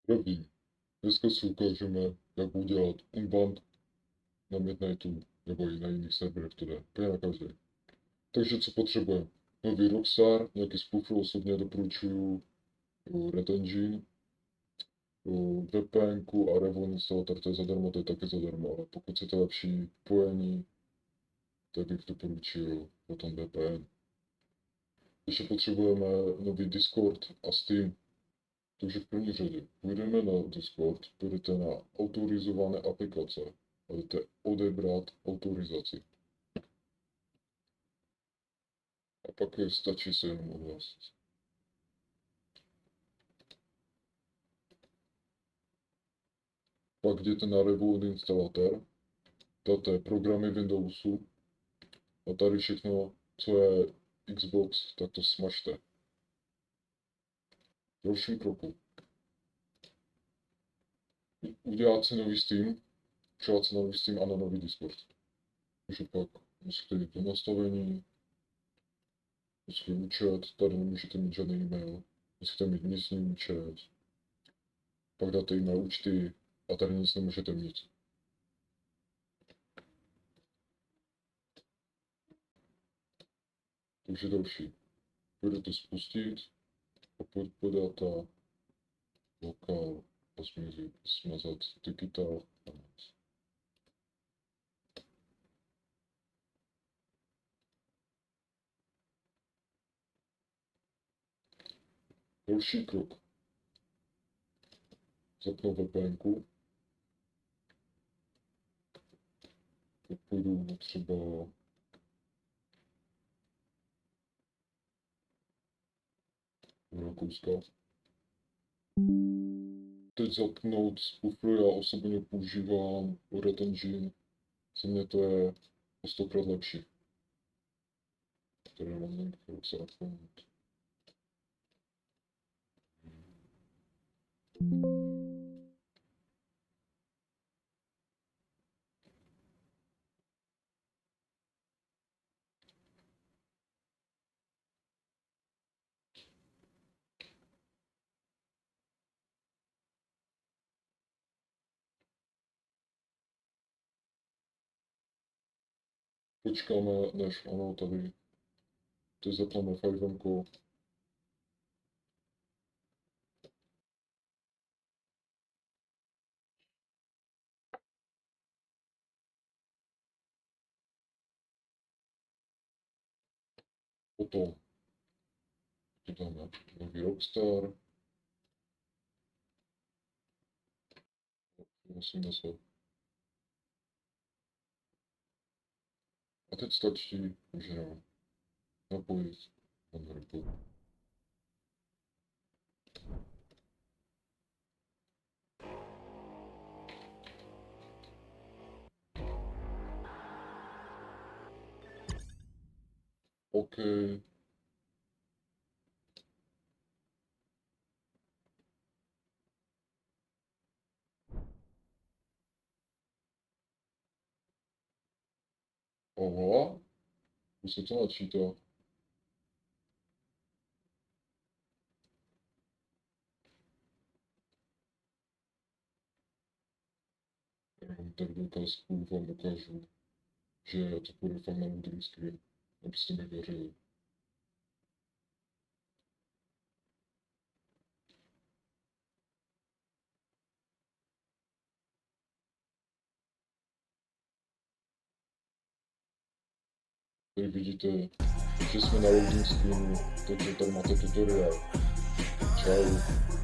První. Dneska si ukážeme, jak udělat unbound na Midnightu nebo i na jiných serverech, to jde. Úplně na každé. Takže co potřebujeme? Nový Rockstar, nějaký spoofer osobně doporučuju, Red Engine, VPNku a Revon instalator, to je zadarmo, to je taky zadarmo, ale pokud chcete lepší pojení, tak bych doporučil potom VPN. Ještě potřebujeme nový Discord a Steam. Takže v první řadě půjdeme na Discord, půjdete na autorizované aplikace a jdete odebrat autorizaci. A pak stačí se jenom ohlásit. Pak jděte na Revolt instalatér, dáte programy Windowsu a tady všechno, co je Xbox, tak to smažte. V dalším kroku udělat si nový Steam, přijat si nový Steam a na nový Discord. Takže pak musíte jít do nastavení, svůj účet, tady nemůžete mít žádný e-mail, musíte mít místní účet, pak dáte e-mail účty a tady nic nemůžete mít. Takže další. Půjdete spustit a podáte lokál a smazat digital a nic. Další krok. Zapnu VPNku. Teď půjdu třeba do Rakouska. Teď zapnout spoofer, já osobně používám Red Engine. Za mě to je o 100krát lepší. Tady mám link pro account. Počkáme, než ano, tady. Teď zapneme 5M. Potom dáme nový Rockstar. Musíme se. A teď stačí, že napojit na repo. OK. Aha, už se to načítá. Jenom tak ukázku vám ukážu, že to půjde fakt na druhý screen, abyste mi věřili. Tady vidíte, že jsme na loading screenu, takže tady máte tutoriál. Čau.